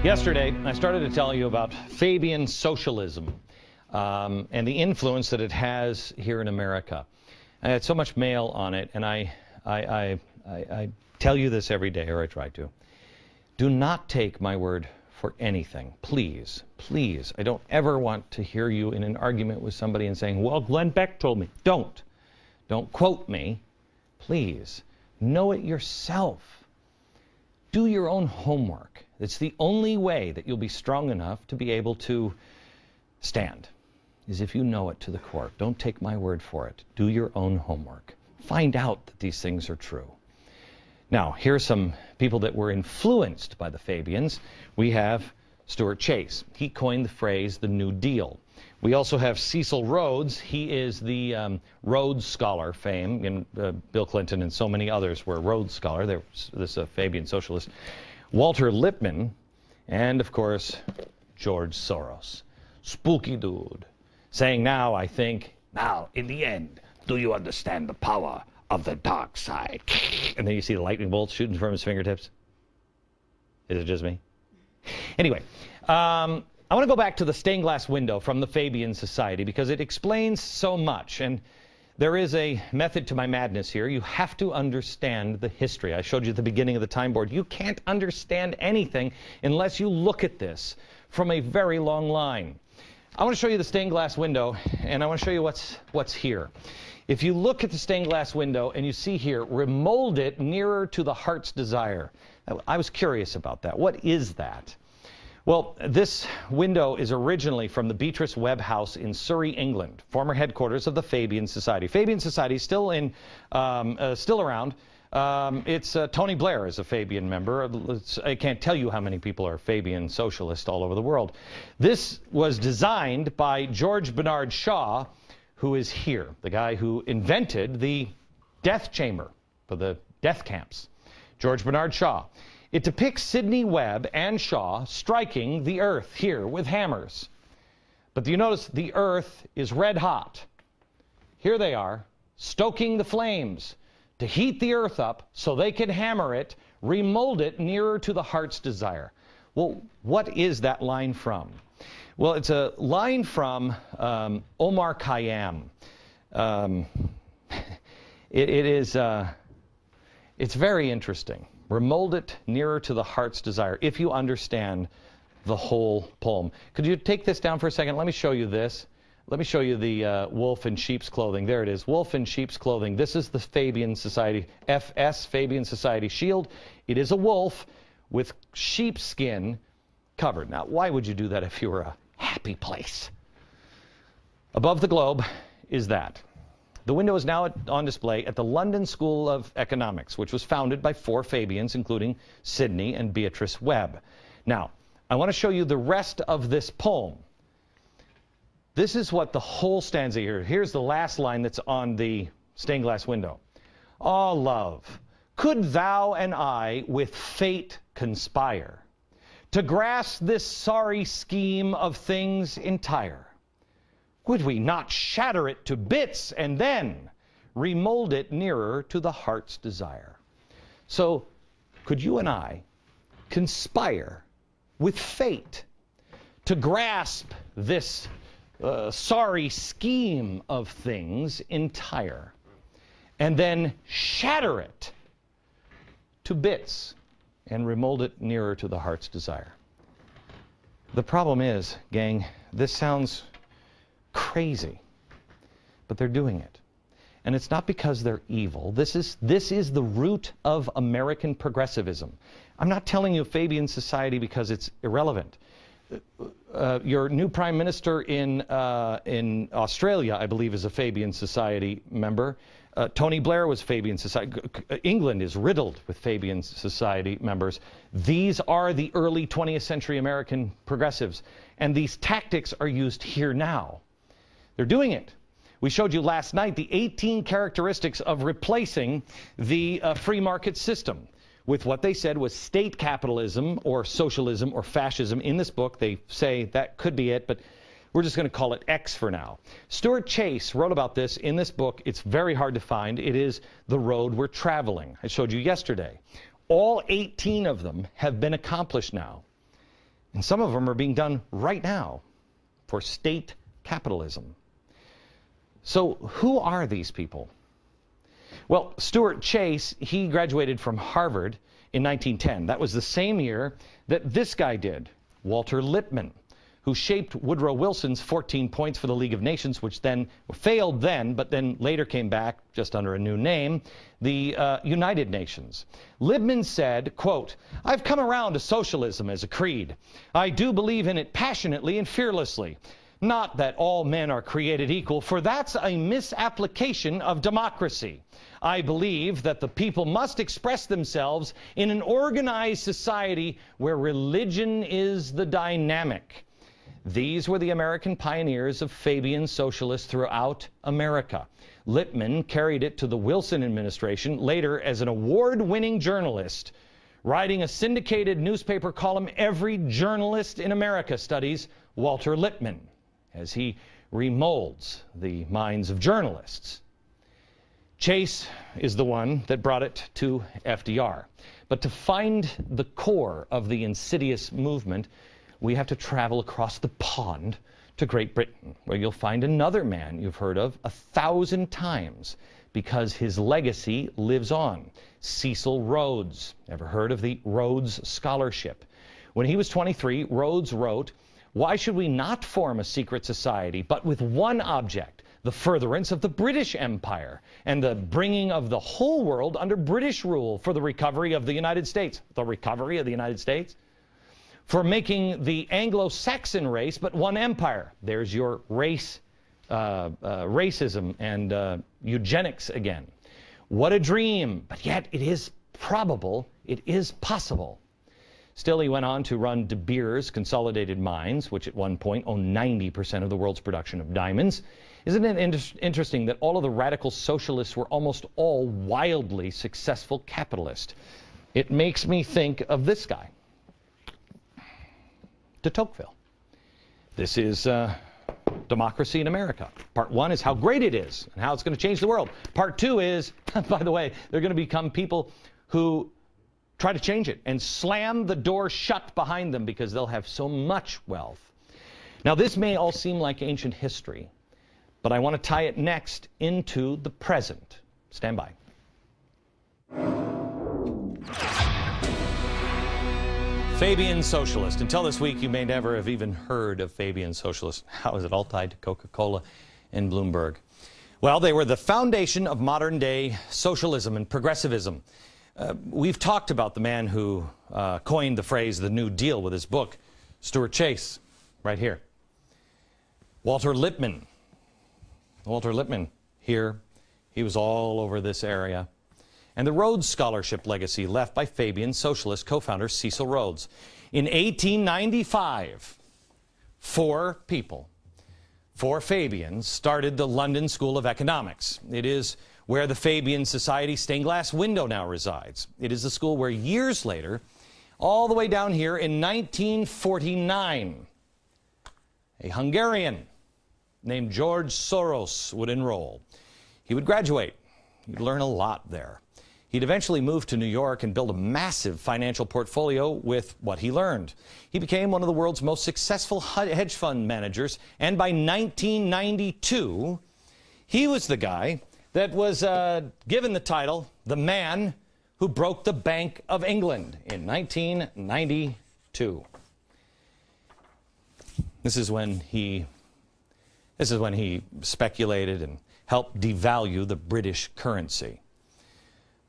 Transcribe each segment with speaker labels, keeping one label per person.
Speaker 1: Yesterday, I started to tell you about Fabian socialism and the influence that it has here in America. I had so much mail on it, and I tell you this every day, or I try to. Do not take my word for anything. Please, please. I don't ever want to hear you in an argument with somebody and saying, well, Glenn Beck told me. Don't. Don't quote me. Please. Know it yourself. Do your own homework. It's the only way that you'll be strong enough to be able to stand, is if you know it to the core. Don't take my word for it. Do your own homework. Find out that these things are true. Now, here are some people that were influenced by the Fabians. We have Stuart Chase. He coined the phrase, the New Deal. We also have Cecil Rhodes. He is the Rhodes Scholar fame. And Bill Clinton and so many others were Rhodes Scholar. There was this Fabian socialist. Walter Lippmann, and of course, George Soros. Spooky dude. Saying now, I think, now, in the end, do you understand the power of the dark side? And then you see the lightning bolts shooting from his fingertips. Is it just me? Anyway, I want to go back to the stained glass window from the Fabian Society because it explains so much. And there is a method to my madness here. You have to understand the history. I showed you at the beginning of the time board. You can't understand anything unless you look at this from a very long line. I want to show you the stained glass window, and I want to show you what's here. If you look at the stained glass window and you see here, remold it nearer to the heart's desire. I was curious about that. What is that? Well, this window is originally from the Beatrice Webb House in Surrey, England, former headquarters of the Fabian Society. Fabian Society is still around. Tony Blair is a Fabian member. I can't tell you how many people are Fabian socialists all over the world. This was designed by George Bernard Shaw, who is here, the guy who invented the death chamber for the death camps. George Bernard Shaw. It depicts Sidney Webb and Shaw striking the earth here with hammers. But do you notice the earth is red hot? Here they are, stoking the flames to heat the earth up so they can hammer it, remold it nearer to the heart's desire. Well, what is that line from? Well, it's a line from Omar Khayyam. It's very interesting. Remold it nearer to the heart's desire, if you understand the whole poem. Could you take this down for a second? Let me show you this. Let me show you the wolf in sheep's clothing. There it is, wolf in sheep's clothing. This is the Fabian Society, FS, Fabian Society shield. It is a wolf with sheepskin covered. Now, why would you do that if you were a happy place? Above the globe is that. The window is now on display at the London School of Economics, which was founded by 4 Fabians, including Sidney and Beatrice Webb. Now, I want to show you the rest of this poem. This is what the whole stanza here. Here's the last line that's on the stained glass window. Ah, love, could thou and I with fate conspire to grasp this sorry scheme of things entire? Would we not shatter it to bits and then remold it nearer to the heart's desire? So, could you and I conspire with fate to grasp this sorry scheme of things entire and then shatter it to bits and remold it nearer to the heart's desire? The problem is, gang, this sounds crazy, but they're doing it. And it's not because they're evil. This is the root of American progressivism. I'm not telling you Fabian Society because it's irrelevant. Your new prime minister in Australia, I believe, is a Fabian Society member. Tony Blair was Fabian Society. England is riddled with Fabian Society members. These are the early 20th century American progressives. And these tactics are used here now. They're doing it. We showed you last night the 18 characteristics of replacing the free market system with what they said was state capitalism or socialism or fascism. In this book, they say that could be it, but we're just going to call it X for now. Stuart Chase wrote about this in this book. It's very hard to find. It is The Road We're Traveling. I showed you yesterday. All 18 of them have been accomplished now. And some of them are being done right now for state capitalism. So who are these people? Well, Stuart Chase, he graduated from Harvard in 1910. That was the same year that this guy did, Walter Lippmann, who shaped Woodrow Wilson's 14 points for the League of Nations, which then failed then, but then later came back just under a new name, the United Nations. Lippmann said, quote, "I've come around to socialism as a creed. I do believe in it passionately and fearlessly. Not that all men are created equal, for that's a misapplication of democracy. I believe that the people must express themselves in an organized society where religion is the dynamic." These were the American pioneers of Fabian socialists throughout America. Lippmann carried it to the Wilson administration, later as an award-winning journalist, writing a syndicated newspaper column. Every journalist in America studies Walter Lippmann as he remolds the minds of journalists. Chase is the one that brought it to FDR. But to find the core of the insidious movement, we have to travel across the pond to Great Britain, where you'll find another man you've heard of 1,000 times because his legacy lives on. Cecil Rhodes. Ever heard of the Rhodes Scholarship? When he was 23, Rhodes wrote, "Why should we not form a secret society, but with one object, the furtherance of the British Empire and the bringing of the whole world under British rule for the recovery of the United States?" The recovery of the United States? "For making the Anglo-Saxon race but one empire." There's your racism and eugenics again. What a dream, but yet it is probable, it is possible. Still, he went on to run De Beers Consolidated Mines, which at one point owned 90% of the world's production of diamonds. Isn't it interesting that all of the radical socialists were almost all wildly successful capitalists? It makes me think of this guy, de Tocqueville. This is democracy in America. Part one is how great it is and how it's going to change the world. Part two is, by the way, they're going to become people who try to change it and slam the door shut behind them because they'll have so much wealth. Now, this may all seem like ancient history, but I want to tie it next into the present. Stand by. Fabian Socialist. Until this week, you may never have even heard of Fabian Socialist. How is it all tied to Coca-Cola and Bloomberg? Well, they were the foundation of modern-day socialism and progressivism. We've talked about the man who coined the phrase the New Deal with his book, Stuart Chase, right here. Walter Lippmann. Walter Lippmann here. He was all over this area. And the Rhodes Scholarship legacy left by Fabian socialist co-founder Cecil Rhodes. In 1895, four people, four Fabians, started the London School of Economics. It is where the Fabian Society stained glass window now resides. It is the school where years later, all the way down here in 1949, a Hungarian named George Soros would enroll. He would graduate. He'd learn a lot there. He'd eventually move to New York and build a massive financial portfolio with what he learned. He became one of the world's most successful hedge fund managers, and by 1992, he was the guy that was given the title, the man who broke the Bank of England in 1992. This is when he speculated and helped devalue the British currency.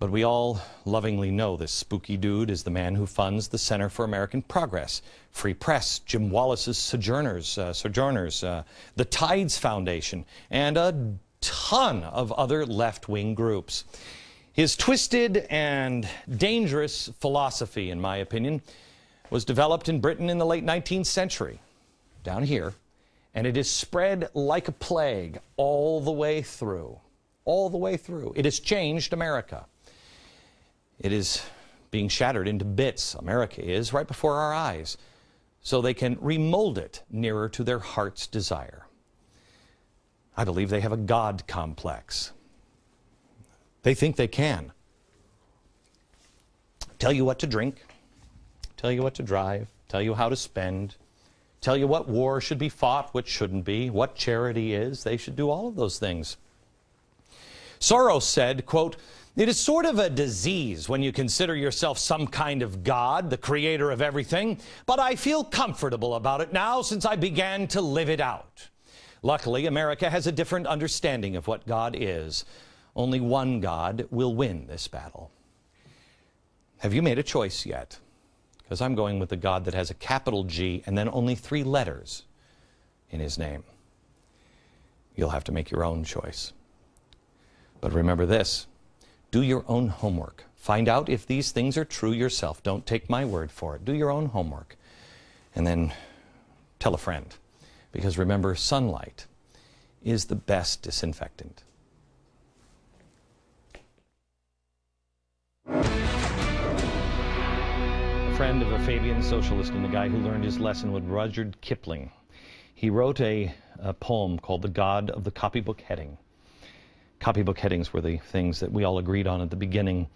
Speaker 1: But we all lovingly know this spooky dude is the man who funds the Center for American Progress, Free Press, Jim Wallace's Sojourners, the Tides Foundation, and a ton of other left-wing groups. His twisted and dangerous philosophy, in my opinion, was developed in Britain in the late 19th century, down here, and it is spread like a plague all the way through. All the way through. It has changed America. It is being shattered into bits. America is right before our eyes, so they can remold it nearer to their heart's desire. I believe they have a God complex. They think they can tell you what to drink, tell you what to drive, tell you how to spend, tell you what war should be fought, what shouldn't be, what charity is. They should do all of those things. Soros said, quote, "It is sort of a disease when you consider yourself some kind of God, the creator of everything, but I feel comfortable about it now since I began to live it out." Luckily, America has a different understanding of what God is. Only one God will win this battle. Have you made a choice yet? Because I'm going with the God that has a capital G and then only 3 letters in his name. You'll have to make your own choice. But remember this, do your own homework. Find out if these things are true yourself. Don't take my word for it. Do your own homework. And then tell a friend. Because remember, sunlight is the best disinfectant. A friend of a Fabian socialist and a guy who learned his lesson with Rudyard Kipling. He wrote a poem called The God of the Copybook Heading. Copybook headings were the things that we all agreed on at the beginning.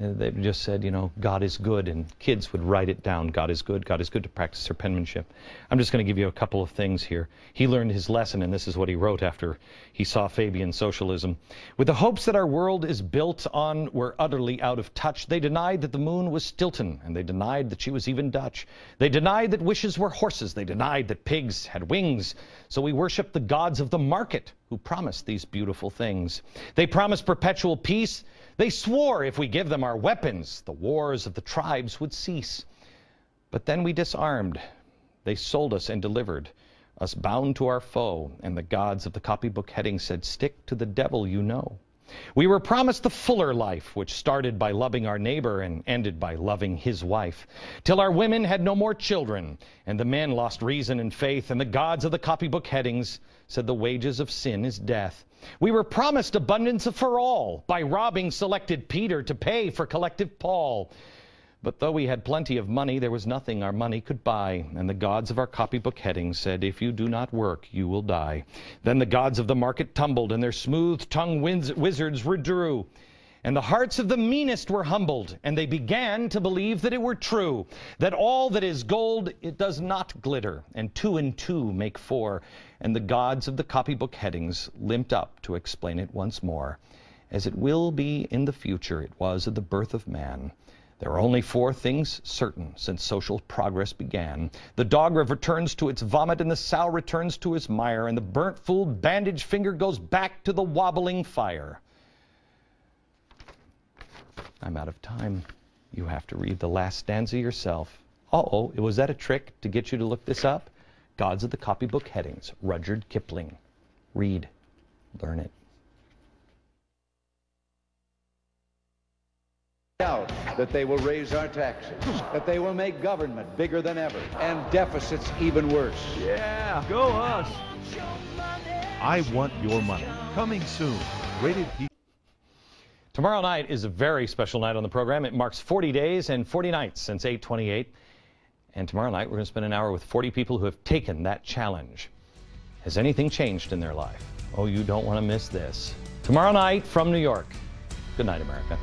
Speaker 1: They just said, you know, God is good, and kids would write it down. God is good to practice their penmanship. I'm just going to give you a couple of things here. He learned his lesson, and this is what he wrote after he saw Fabian socialism. "With the hopes that our world is built on were utterly out of touch. They denied that the moon was Stilton, and they denied that she was even Dutch. They denied that wishes were horses. They denied that pigs had wings. So we worship the gods of the market who promised these beautiful things. They promised perpetual peace. They swore if we give them our weapons, the wars of the tribes would cease. But then we disarmed. They sold us and delivered us bound to our foe, and the gods of the copybook heading said, 'Stick to the devil, you know.' We were promised the fuller life, which started by loving our neighbor and ended by loving his wife, till our women had no more children, and the men lost reason and faith, and the gods of the copybook headings said the wages of sin is death. We were promised abundance for all by robbing selected Peter to pay for collective Paul. But though we had plenty of money, there was nothing our money could buy. And the gods of our copybook headings said, 'If you do not work, you will die.' Then the gods of the market tumbled, and their smooth-tongued wizards withdrew. And the hearts of the meanest were humbled, and they began to believe that it were true, that all that is gold, it does not glitter, and 2 and 2 make 4. And the gods of the copybook headings limped up to explain it once more. As it will be in the future, it was at the birth of man. There are only 4 things certain since social progress began. The dog returns to its vomit, and the sow returns to its mire, and the burnt, fooled, bandaged finger goes back to the wobbling fire." I'm out of time. You have to read the last stanza yourself. Uh-oh, was that a trick to get you to look this up? Gods of the Copybook Headings, Rudyard Kipling. Read. Learn it.
Speaker 2: Out that they will raise our taxes, that they will make government bigger than ever, and deficits even worse.
Speaker 3: Yeah, go us. I Want Your Money. Coming soon. Rated P.
Speaker 1: Tomorrow night is a very special night on the program. It marks 40 days and 40 nights since 8/28. And tomorrow night we're going to spend an hour with 40 people who have taken that challenge. Has anything changed in their life? Oh, you don't want to miss this. Tomorrow night from New York. Good night, America.